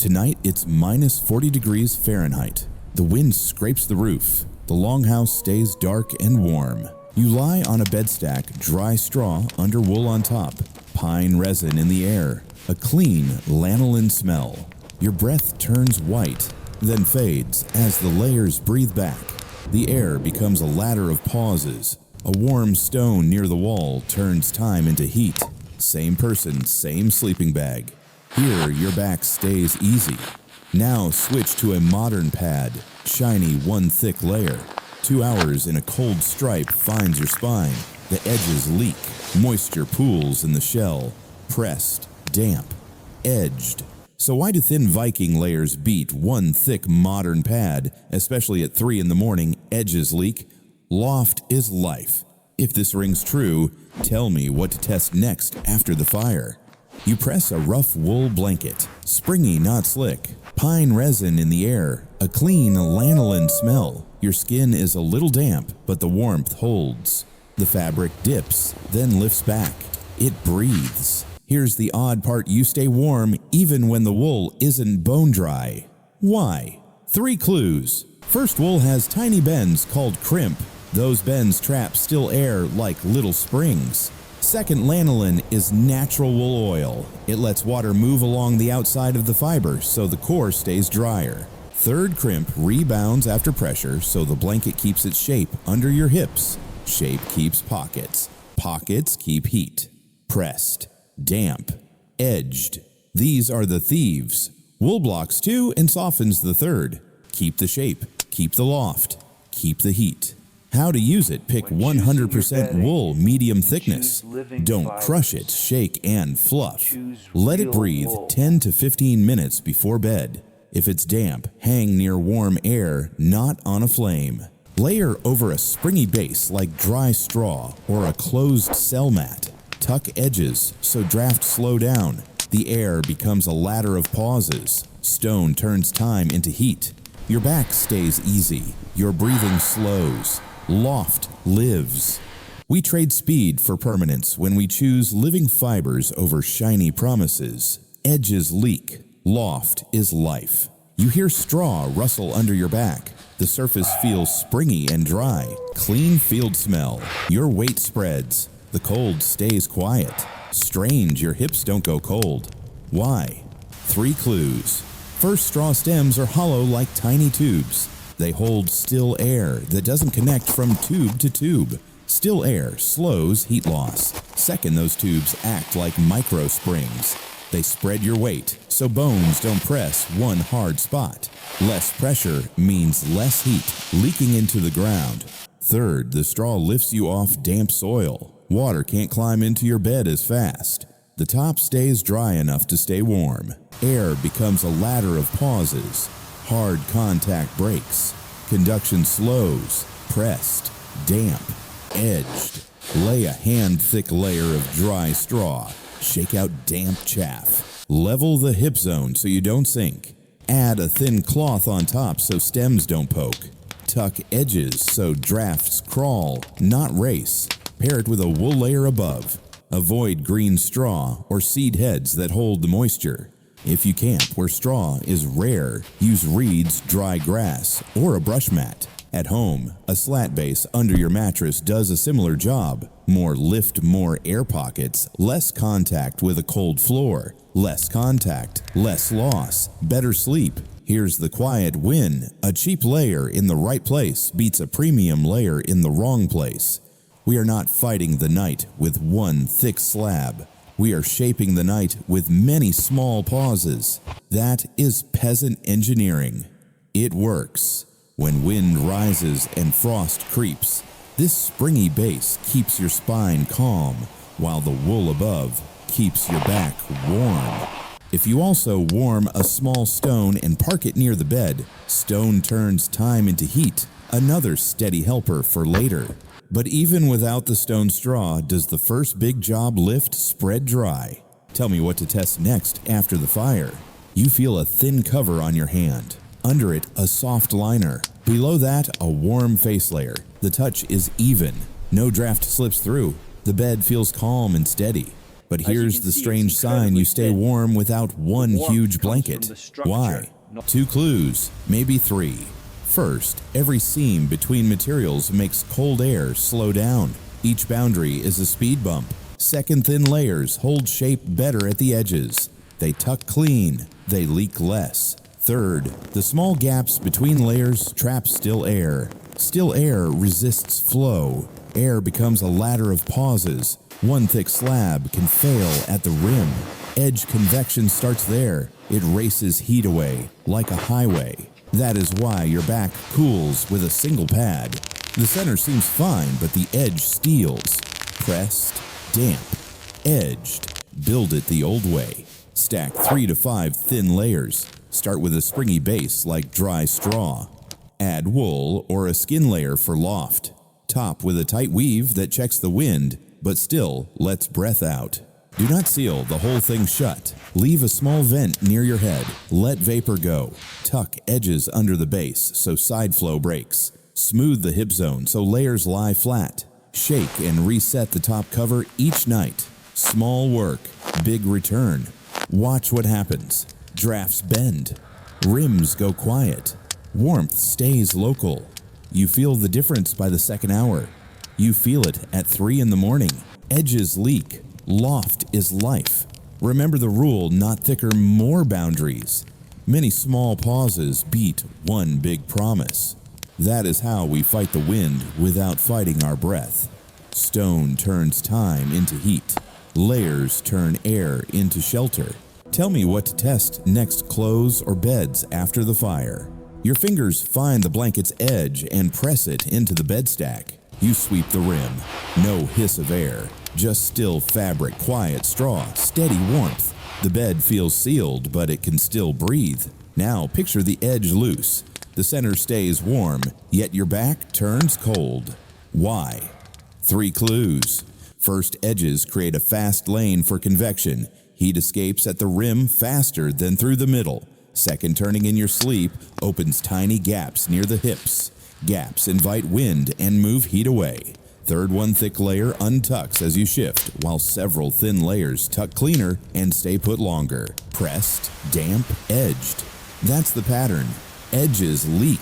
Tonight it's minus 40 degrees Fahrenheit. The wind scrapes the roof. The longhouse stays dark and warm. You lie on a bedstack, dry straw under wool on top, pine resin in the air, a clean lanolin smell. Your breath turns white, then fades as the layers breathe back. The air becomes a ladder of pauses. A warm stone near the wall turns time into heat. Same person, same sleeping bag. Here, your back stays easy. Now switch to a modern pad, shiny one thick layer. 2 hours in a cold stripe finds your spine. The edges leak, moisture pools in the shell. Pressed, damp, edged. So why do thin Viking layers beat one thick modern pad, especially at 3 in the morning, edges leak? Loft is life. If this rings true, tell me what to test next after the fire. You press a rough wool blanket, springy, not slick, pine resin in the air, a clean lanolin smell. Your skin is a little damp, but the warmth holds. The fabric dips, then lifts back. It breathes. Here's the odd part: you stay warm even when the wool isn't bone dry. Why? 3 clues. First, wool has tiny bends called crimp. Those bends trap still air like little springs. Second, lanolin is natural wool oil. It lets water move along the outside of the fiber so the core stays drier. Third, crimp rebounds after pressure so the blanket keeps its shape under your hips. Shape keeps pockets. Pockets keep heat. Pressed, damp, edged. These are the thieves. Wool blocks 2 and softens the third. Keep the shape, keep the loft, keep the heat. How to use it: pick 100% wool, medium thickness. Don't crush it, shake and fluff. Let it breathe 10 to 15 minutes before bed. If it's damp, hang near warm air, not on a flame. Layer over a springy base like dry straw or a closed cell mat. Tuck edges so drafts slow down. The air becomes a ladder of pauses. Stone turns time into heat. Your back stays easy. Your breathing slows. Loft lives. We trade speed for permanence when we choose living fibers over shiny promises. Edges leak. Loft is life. You hear straw rustle under your back. The surface feels springy and dry. Clean field smell. Your weight spreads. The cold stays quiet. Strange, your hips don't go cold. Why? 3 clues. First, straw stems are hollow like tiny tubes. They hold still air that doesn't connect from tube to tube. Still air slows heat loss. Second, those tubes act like micro springs. They spread your weight, so bones don't press one hard spot. Less pressure means less heat leaking into the ground. Third, the straw lifts you off damp soil. Water can't climb into your bed as fast. The top stays dry enough to stay warm. Air becomes a ladder of pauses. Hard contact breaks. Conduction slows. Pressed, damp, edged. Lay a hand-thick layer of dry straw. Shake out damp chaff. Level the hip zone so you don't sink. Add a thin cloth on top so stems don't poke. Tuck edges so drafts crawl, not race. Pair it with a wool layer above. Avoid green straw or seed heads that hold the moisture. If you camp where straw is rare, use reeds, dry grass, or a brush mat. At home, a slat base under your mattress does a similar job. More lift, more air pockets, less contact with a cold floor. Less contact, less loss, better sleep. Here's the quiet win. A cheap layer in the right place beats a premium layer in the wrong place. We are not fighting the night with one thick slab. We are shaping the night with many small pauses. That is peasant engineering. It works. When wind rises and frost creeps, this springy base keeps your spine calm, while the wool above keeps your back warm. If you also warm a small stone and park it near the bed, stone turns time into heat, another steady helper for later. But even without the stone straw, does the first big job lift spread dry? Tell me what to test next after the fire. You feel a thin cover on your hand. Under it, a soft liner. Below that, a warm face layer. The touch is even. No draft slips through. The bed feels calm and steady. But here's the strange sign you stay warm without one huge blanket. Why? 2 clues, maybe 3. First, every seam between materials makes cold air slow down. Each boundary is a speed bump. Second, thin layers hold shape better at the edges. They tuck clean, they leak less. Third, the small gaps between layers trap still air. Still air resists flow. Air becomes a ladder of pauses. One thick slab can fail at the rim. Edge convection starts there. It races heat away, like a highway. That is why your back cools with a single pad. The center seems fine, but the edge steals. Pressed, damp, edged. Build it the old way. Stack 3 to 5 thin layers. Start with a springy base like dry straw. Add wool or a skin layer for loft. Top with a tight weave that checks the wind, but still lets breath out. Do not seal the whole thing shut. Leave a small vent near your head. Let vapor go. Tuck edges under the base so side flow breaks. Smooth the hip zone so layers lie flat. Shake and reset the top cover each night. Small work, big return. Watch what happens. Drafts bend. Rims go quiet. Warmth stays local. You feel the difference by the second hour. You feel it at 3 in the morning. Edges leak. Loft is life. Remember the rule, not thicker, more boundaries. Many small pauses beat one big promise. That is how we fight the wind without fighting our breath. Stone turns time into heat. Layers turn air into shelter. Tell me what to test next, clothes or beds after the fire. Your fingers find the blanket's edge and press it into the bed stack. You sweep the rim. No hiss of air. Just still fabric, quiet straw, steady warmth. The bed feels sealed, but it can still breathe. Now picture the edge loose. The center stays warm, yet your back turns cold. Why? 3 clues. First, edges create a fast lane for convection. Heat escapes at the rim faster than through the middle. Second, turning in your sleep opens tiny gaps near the hips. Gaps invite wind and move heat away. Third, one thick layer untucks as you shift, while several thin layers tuck cleaner and stay put longer. Pressed, damp, edged. That's the pattern. Edges leak.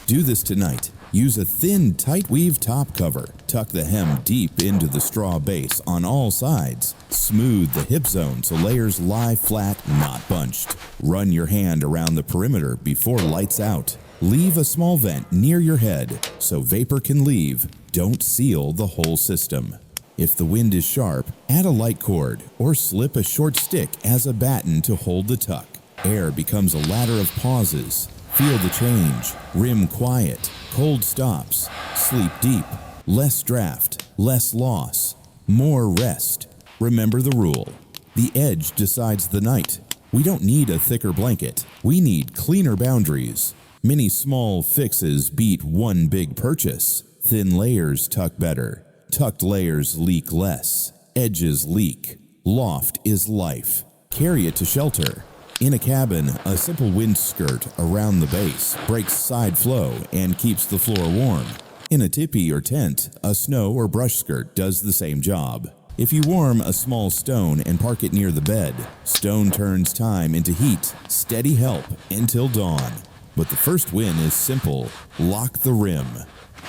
Do this tonight. Use a thin, tight weave top cover. Tuck the hem deep into the straw base on all sides. Smooth the hip zone so layers lie flat, not bunched. Run your hand around the perimeter before lights out. Leave a small vent near your head so vapor can leave. Don't seal the whole system. If the wind is sharp, add a light cord or slip a short stick as a batten to hold the tuck. Air becomes a ladder of pauses. Feel the change. Rim quiet. Cold stops. Sleep deep. Less draft. Less loss. More rest. Remember the rule. The edge decides the night. We don't need a thicker blanket. We need cleaner boundaries. Many small fixes beat one big purchase. Thin layers tuck better. Tucked layers leak less. Edges leak. Loft is life. Carry it to shelter. In a cabin, a simple wind skirt around the base breaks side flow and keeps the floor warm. In a tipi or tent, a snow or brush skirt does the same job. If you warm a small stone and park it near the bed, stone turns time into heat, steady help until dawn. But the first win is simple. Lock the rim.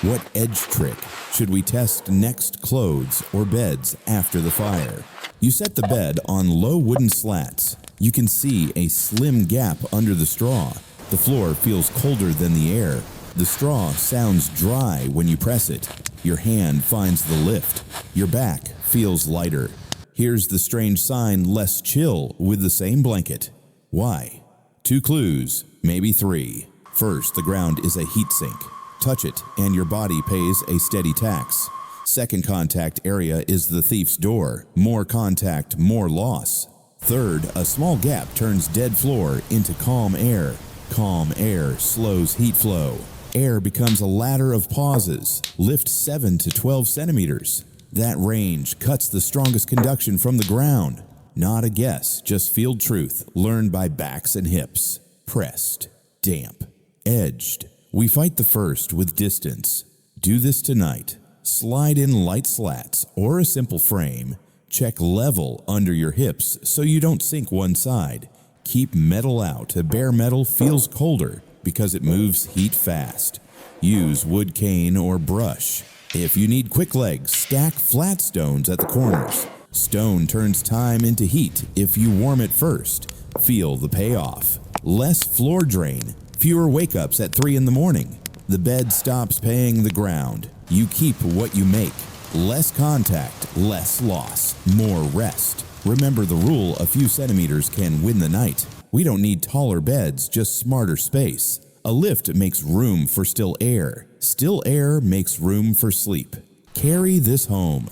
What edge trick should we test next, clothes or beds after the fire? You set the bed on low wooden slats. You can see a slim gap under the straw. The floor feels colder than the air. The straw sounds dry when you press it. Your hand finds the lift. Your back feels lighter. Here's the strange sign, less chill with the same blanket. Why? 2 clues, maybe 3. First, the ground is a heat sink. Touch it and your body pays a steady tax. Second contact area is the thief's door. More contact, more loss. Third, a small gap turns dead floor into calm air. Calm air slows heat flow. Air becomes a ladder of pauses. Lift 7 to 12 centimeters. That range cuts the strongest conduction from the ground. Not a guess, just field truth, learned by backs and hips. Pressed, damp, edged. We fight the first with distance. Do this tonight. Slide in light slats or a simple frame. Check level under your hips so you don't sink one side. Keep metal out. A bare metal feels colder because it moves heat fast. Use wood cane or brush. If you need quick legs, stack flat stones at the corners. Stone turns time into heat if you warm it first. Feel the payoff. Less floor drain. Fewer wake-ups at 3 in the morning. The bed stops paying the ground. You keep what you make. Less contact, less loss, more rest. Remember the rule, a few centimeters can win the night. We don't need taller beds, just smarter space. A lift makes room for still air. Still air makes room for sleep. Carry this home.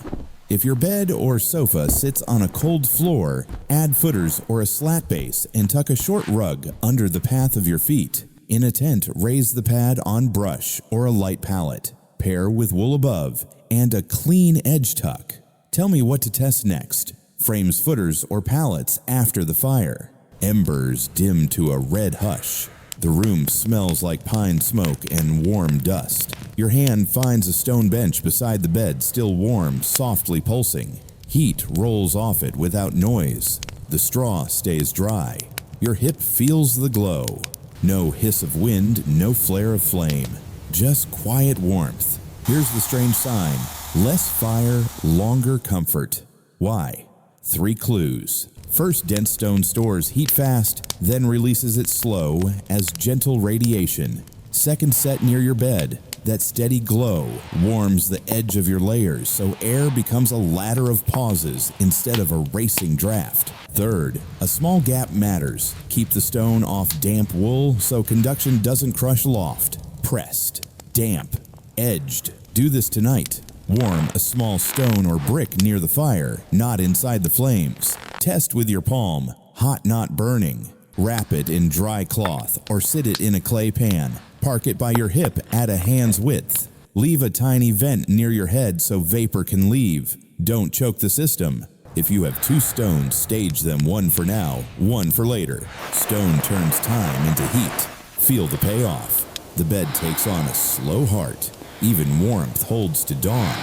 If your bed or sofa sits on a cold floor, add footers or a slat base and tuck a short rug under the path of your feet. In a tent, raise the pad on brush or a light pallet. Pair with wool above and a clean edge tuck. Tell me what to test next. Frames, footers, or pallets after the fire. Embers dim to a red hush. The room smells like pine smoke and warm dust. Your hand finds a stone bench beside the bed, still warm, softly pulsing. Heat rolls off it without noise. The straw stays dry. Your hip feels the glow. No hiss of wind, no flare of flame. Just quiet warmth. Here's the strange sign. Less fire, longer comfort. Why? 3 clues. First, dense stone stores heat fast, then releases it slow as gentle radiation. Second, set near your bed. That steady glow warms the edge of your layers, so air becomes a ladder of pauses instead of a racing draft. Third, a small gap matters. Keep the stone off damp wool so conduction doesn't crush loft. Pressed, damp, edged. Do this tonight. Warm a small stone or brick near the fire, not inside the flames. Test with your palm, hot not burning. Wrap it in dry cloth or sit it in a clay pan. Park it by your hip at a hand's width. Leave a tiny vent near your head so vapor can leave. Don't choke the system. If you have 2 stones, stage them, one for now, one for later. Stone turns time into heat. Feel the payoff. The bed takes on a slow heart. Even warmth holds to dawn.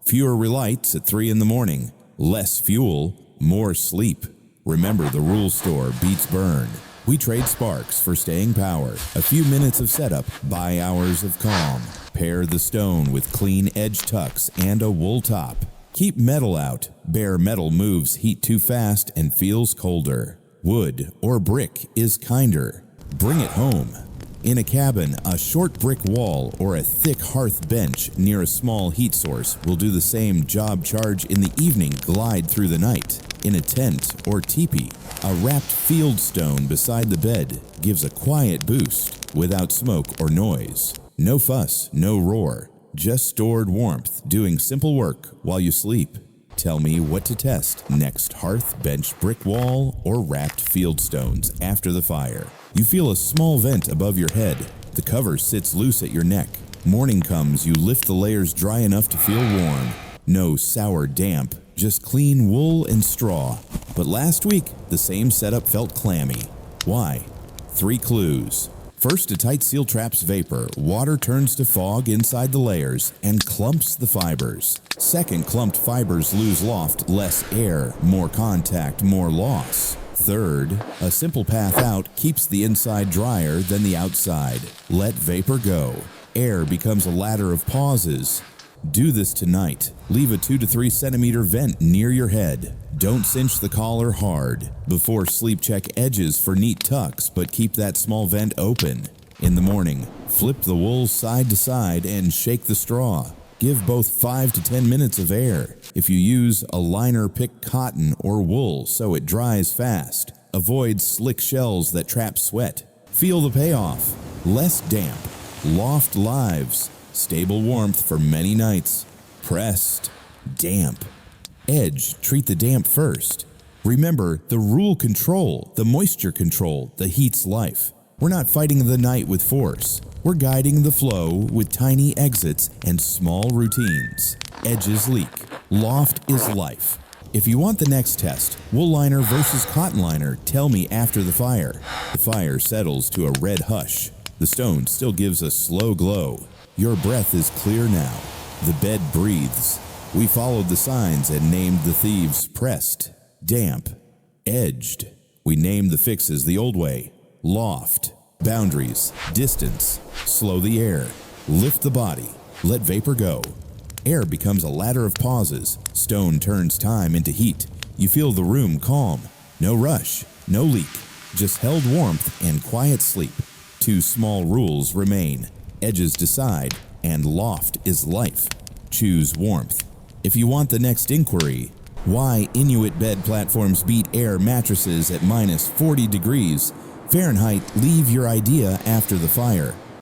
Fewer relights at 3 in the morning. Less fuel, more sleep. Remember, the rule store beats burn. We trade sparks for staying power. A few minutes of setup, buy hours of calm. Pair the stone with clean edge tucks and a wool top. Keep metal out. Bare metal moves heat too fast and feels colder. Wood or brick is kinder. Bring it home. In a cabin, a short brick wall or a thick hearth bench near a small heat source will do the same job. Charge in the evening, glide through the night. In a tent or teepee, a wrapped field stone beside the bed gives a quiet boost without smoke or noise. No fuss, no roar, just stored warmth doing simple work while you sleep. Tell me what to test next: hearth, bench, brick wall, or wrapped field stones after the fire. You feel a small vent above your head. The cover sits loose at your neck. Morning comes, you lift the layers dry enough to feel warm. No sour damp, just clean wool and straw. But last week, the same setup felt clammy. Why? 3 clues. First, a tight seal traps vapor. Water turns to fog inside the layers and clumps the fibers. Second, clumped fibers lose loft, less air, more contact, more loss. Third, a simple path out keeps the inside drier than the outside. Let vapor go. Air becomes a ladder of pauses. Do this tonight. Leave a 2 to 3 centimeter vent near your head. Don't cinch the collar hard. Before sleep, check edges for neat tucks, but keep that small vent open. In the morning, flip the wool side to side and shake the straw. Give both 5 to 10 minutes of air. If you use a liner, pick cotton or wool so it dries fast. Avoid slick shells that trap sweat. Feel the payoff. Less damp. Loft lives. Stable warmth for many nights. Pressed. Damp. Edge, treat the damp first. Remember, the rule control, the moisture control, the heat's life. We're not fighting the night with force. We're guiding the flow with tiny exits and small routines. Edges leak. Loft is life. If you want the next test, wool liner versus cotton liner, tell me after the fire. The fire settles to a red hush. The stone still gives a slow glow. Your breath is clear now. The bed breathes. We followed the signs and named the thieves pressed, damp, edged. We named the fixes the old way: loft, boundaries, distance, slow the air, lift the body, let vapor go. Air becomes a ladder of pauses. Stone turns time into heat. You feel the room calm. No rush, no leak, just held warmth and quiet sleep. Two small rules remain. Edges decide, and loft is life. Choose warmth. If you want the next inquiry, why Inuit bed platforms beat air mattresses at -40 degrees Fahrenheit, leave your idea after the fire.